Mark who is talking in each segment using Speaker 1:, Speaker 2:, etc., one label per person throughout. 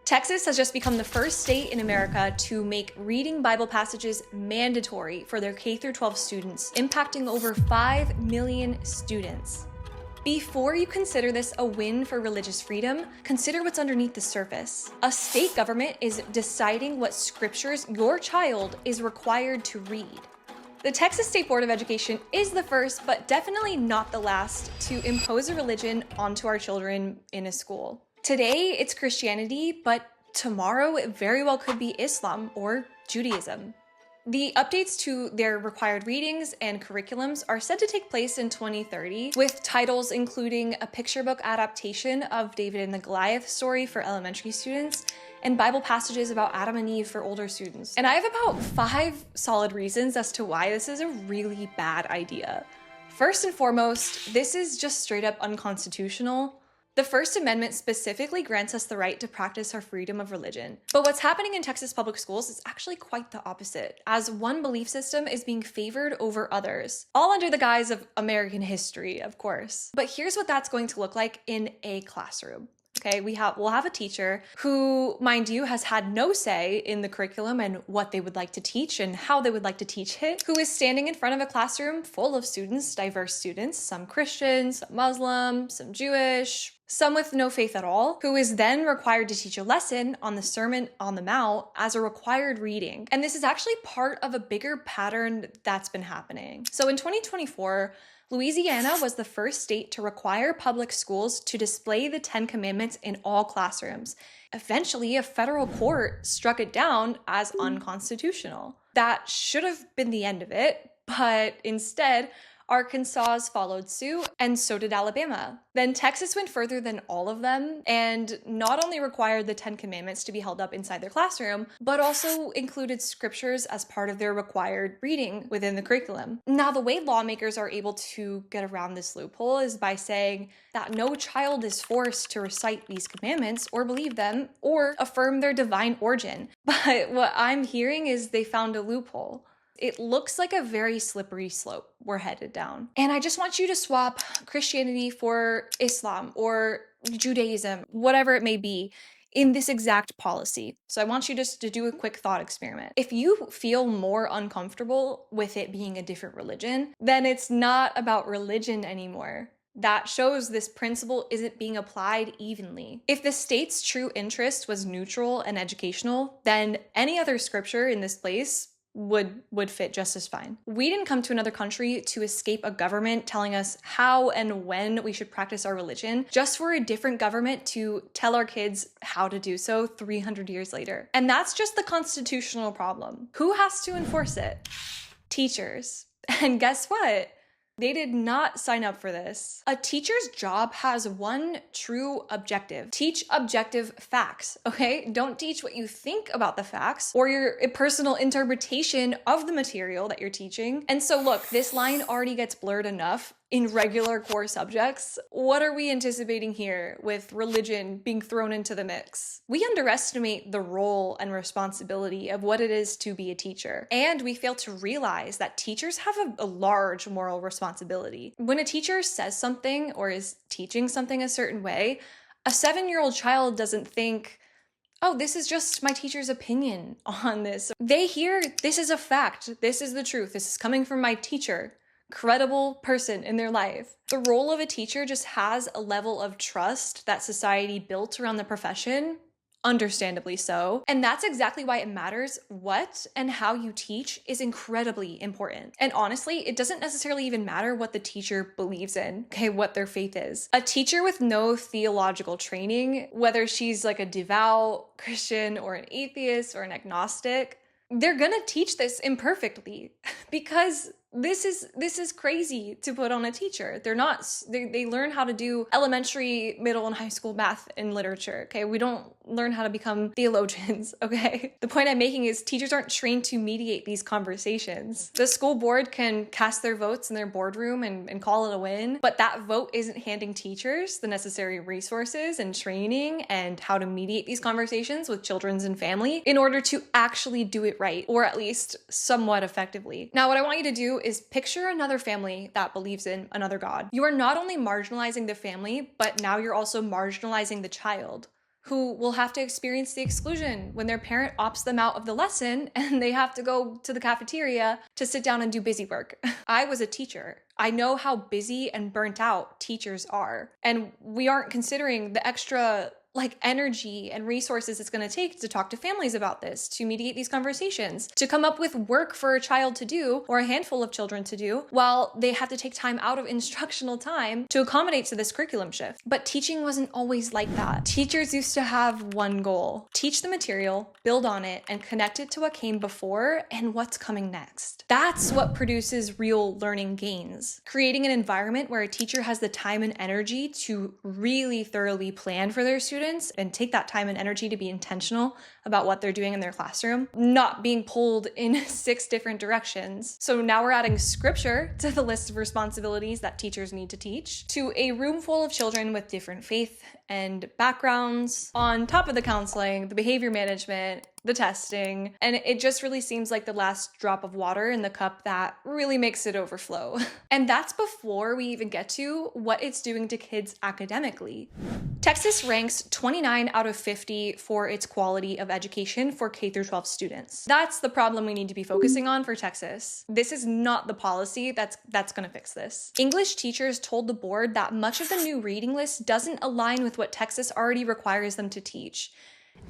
Speaker 1: Texas has just become the first state in America to make reading Bible passages mandatory for their K-12 students, impacting over 5 million students. Before you consider this a win for religious freedom, consider what's underneath the surface. A state government is deciding what scriptures your child is required to read. The Texas State Board of Education is the first, but definitely not the last, to impose a religion onto our children in a school. Today, it's Christianity, but tomorrow it very well could be Islam or Judaism. The updates to their required readings and curriculums are set to take place in 2030, with titles including a picture book adaptation of David and the Goliath story for elementary students, and Bible passages about Adam and Eve for older students. And I have about 5 solid reasons as to why this is a really bad idea. First and foremost, this is just straight up unconstitutional. The First Amendment specifically grants us the right to practice our freedom of religion. But what's happening in Texas public schools is actually quite the opposite, as one belief system is being favored over others, all under the guise of American history, of course. But here's what that's going to look like in a classroom. Okay, we'll have a teacher who, mind you, has had no say in the curriculum and what they would like to teach and how they would like to teach it, who is standing in front of a classroom full of students, diverse students, some Christians, some Muslim, some Jewish, some with no faith at all, who is then required to teach a lesson on the Sermon on the Mount as a required reading. And this is actually part of a bigger pattern that's been happening. So in 2024, Louisiana was the first state to require public schools to display the 10 Commandments in all classrooms. Eventually, a federal court struck it down as unconstitutional. That should have been the end of it, but instead, Arkansas followed suit, and so did Alabama. Then Texas went further than all of them and not only required the 10 Commandments to be held up inside their classroom, but also included scriptures as part of their required reading within the curriculum. Now, the way lawmakers are able to get around this loophole is by saying that no child is forced to recite these commandments or believe them or affirm their divine origin. But what I'm hearing is they found a loophole. It looks like a very slippery slope we're headed down. And I just want you to swap Christianity for Islam or Judaism, whatever it may be, in this exact policy. So I want you just to do a quick thought experiment. If you feel more uncomfortable with it being a different religion, then it's not about religion anymore. That shows this principle isn't being applied evenly. If the state's true interest was neutral and educational, then any other scripture in this place would fit just as fine. We didn't come to another country to escape a government telling us how and when we should practice our religion, just for a different government to tell our kids how to do so 300 years later. And that's just the constitutional problem. Who has to enforce it? Teachers. And guess what? They did not sign up for this. A teacher's job has one true objective. Teach objective facts, okay? Don't teach what you think about the facts or your personal interpretation of the material that you're teaching. And so look, this line already gets blurred enough in regular core subjects. What are we anticipating here with religion being thrown into the mix? We underestimate the role and responsibility of what it is to be a teacher. And we fail to realize that teachers have a large moral responsibility. When a teacher says something or is teaching something a certain way, a 7-year-old child doesn't think, oh, this is just my teacher's opinion on this. They hear, this is a fact. This is the truth. This is coming from my teacher. Credible person in their life. The role of a teacher just has a level of trust that society built around the profession, understandably so. And that's exactly why it matters. What and how you teach is incredibly important. And honestly, it doesn't necessarily even matter what the teacher believes in, okay, what their faith is. A teacher with no theological training, whether she's like a devout Christian or an atheist or an agnostic, they're gonna teach this imperfectly because this is crazy to put on a teacher. They learn how to do elementary, middle, and high school math and literature, okay? We don't learn how to become theologians, okay? The point I'm making is teachers aren't trained to mediate these conversations. The school board can cast their votes in their boardroom and call it a win, but that vote isn't handing teachers the necessary resources and training and how to mediate these conversations with children and family in order to actually do it right, or at least somewhat effectively. Now, what I want you to do is picture another family that believes in another God. You are not only marginalizing the family, but now you're also marginalizing the child who will have to experience the exclusion when their parent opts them out of the lesson and they have to go to the cafeteria to sit down and do busy work. I was a teacher. I know how busy and burnt out teachers are. And we aren't considering the extra energy and resources it's going to take to talk to families about this, to mediate these conversations, to come up with work for a child to do or a handful of children to do while they have to take time out of instructional time to accommodate to this curriculum shift. But teaching wasn't always like that. Teachers used to have one goal: teach the material, build on it, and connect it to what came before and what's coming next. That's what produces real learning gains. Creating an environment where a teacher has the time and energy to really thoroughly plan for their students and take that time and energy to be intentional about what they're doing in their classroom, not being pulled in 6 different directions. So now we're adding scripture to the list of responsibilities that teachers need to teach, to a room full of children with different faith and backgrounds, on top of the counseling, the behavior management, the testing, and it just really seems like the last drop of water in the cup that really makes it overflow. And that's before we even get to what it's doing to kids academically. Texas ranks 29 out of 50 for its quality of education for K-12 students. That's the problem we need to be focusing on for Texas. This is not the policy that's gonna fix this. English teachers told the board that much of the new reading list doesn't align with what Texas already requires them to teach.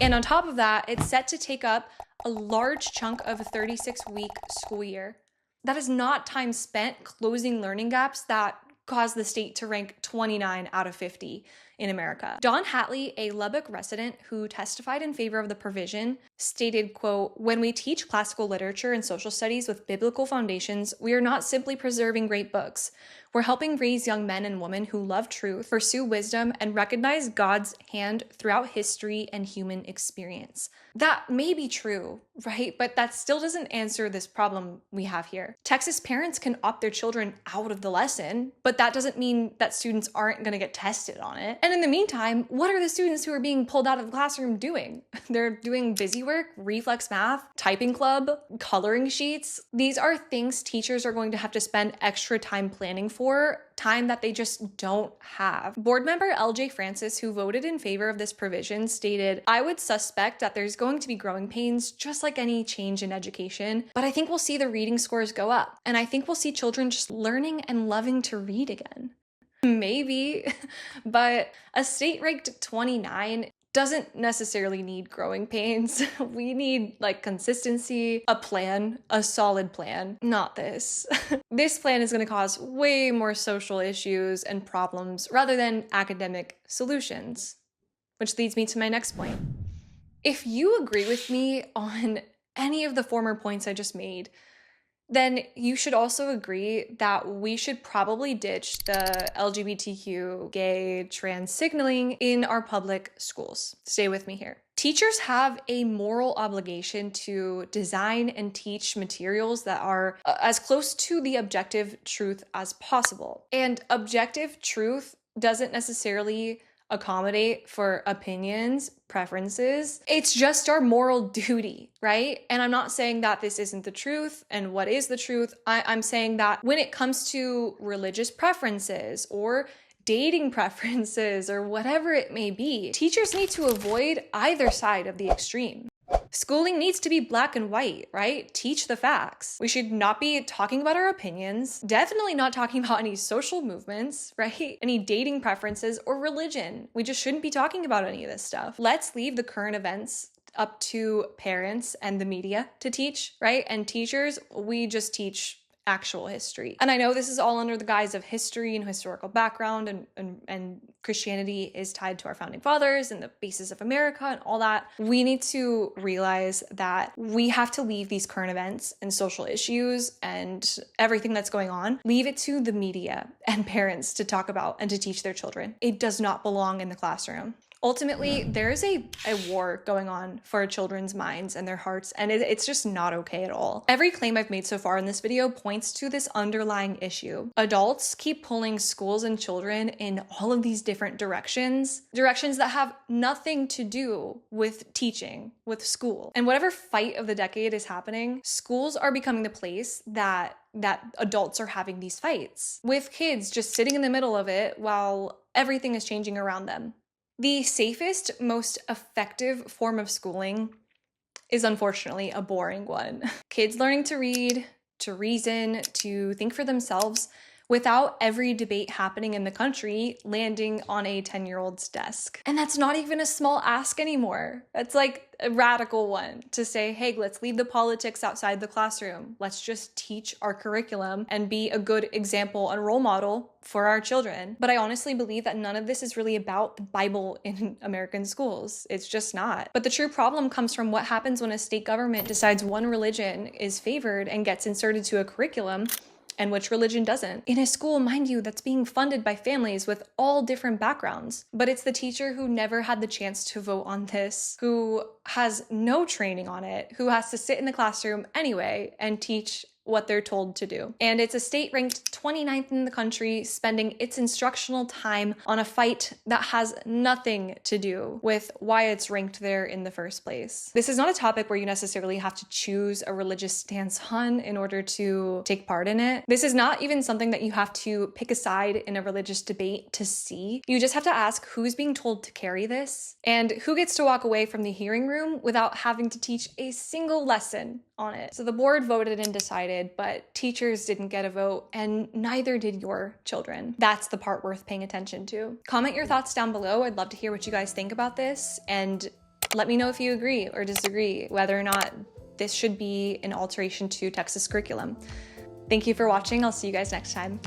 Speaker 1: And on top of that, it's set to take up a large chunk of a 36-week school year. That is not time spent closing learning gaps that cause the state to rank 29 out of 50 in America. Don Hatley, a Lubbock resident who testified in favor of the provision, stated, quote, "When we teach classical literature and social studies with biblical foundations, we are not simply preserving great books. We're helping raise young men and women who love truth, pursue wisdom, and recognize God's hand throughout history and human experience." That may be true, right? But that still doesn't answer this problem we have here. Texas parents can opt their children out of the lesson, but that doesn't mean that students aren't gonna get tested on it. And in the meantime, what are the students who are being pulled out of the classroom doing? They're doing busy work, reflex math, typing club, coloring sheets. These are things teachers are going to have to spend extra time planning for, time that they just don't have. Board member LJ Francis, who voted in favor of this provision, stated, "I would suspect that there's going to be growing pains just like any change in education, but I think we'll see the reading scores go up, and I think we'll see children just learning and loving to read again." Maybe, but a state ranked 29 doesn't necessarily need growing pains. We need consistency, a plan, a solid plan, not this. This plan is going to cause way more social issues and problems rather than academic solutions, which leads me to my next point. If you agree with me on any of the former points I just made, then you should also agree that we should probably ditch the LGBTQ, gay, trans signaling in our public schools. Stay with me here. Teachers have a moral obligation to design and teach materials that are as close to the objective truth as possible. And objective truth doesn't necessarily accommodate for opinions, preferences. It's just our moral duty, right? And I'm not saying that this isn't the truth and what is the truth. I'm saying that when it comes to religious preferences or dating preferences or whatever it may be, teachers need to avoid either side of the extreme. Schooling needs to be black and white, right? Teach the facts. We should not be talking about our opinions, definitely not talking about any social movements, right? Any dating preferences or religion. We just shouldn't be talking about any of this stuff. Let's leave the current events up to parents and the media to teach, right? And teachers, we just teach actual history. And I know this is all under the guise of history and historical background, and Christianity is tied to our founding fathers and the basis of America and all that. We need to realize that we have to leave these current events and social issues and everything that's going on, leave it to the media and parents to talk about and to teach their children. It does not belong in the classroom. Ultimately, there's a war going on for children's minds and their hearts, and it's just not okay at all. Every claim I've made so far in this video points to this underlying issue. Adults keep pulling schools and children in all of these different directions that have nothing to do with teaching, with school. And whatever fight of the decade is happening, schools are becoming the place that adults are having these fights, with kids just sitting in the middle of it while everything is changing around them. The safest, most effective form of schooling is unfortunately a boring one. Kids learning to read, to reason, to think for themselves without every debate happening in the country landing on a 10-year-old's desk. And that's not even a small ask anymore. That's like a radical one to say, hey, let's leave the politics outside the classroom. Let's just teach our curriculum and be a good example and role model for our children. But I honestly believe that none of this is really about the Bible in American schools. It's just not. But the true problem comes from what happens when a state government decides one religion is favored and gets inserted to a curriculum and which religion doesn't. In a school, mind you, that's being funded by families with all different backgrounds. But it's the teacher who never had the chance to vote on this, who has no training on it, who has to sit in the classroom anyway and teach what they're told to do. And it's a state ranked 29th in the country, spending its instructional time on a fight that has nothing to do with why it's ranked there in the first place. This is not a topic where you necessarily have to choose a religious stance on in order to take part in it. This is not even something that you have to pick a side in a religious debate to see. You just have to ask who's being told to carry this and who gets to walk away from the hearing room without having to teach a single lesson on it. So the board voted and decided, but teachers didn't get a vote, and neither did your children. That's the part worth paying attention to. Comment your thoughts down below. I'd love to hear what you guys think about this, and let me know if you agree or disagree, whether or not this should be an alteration to Texas curriculum. Thank you for watching. I'll see you guys next time.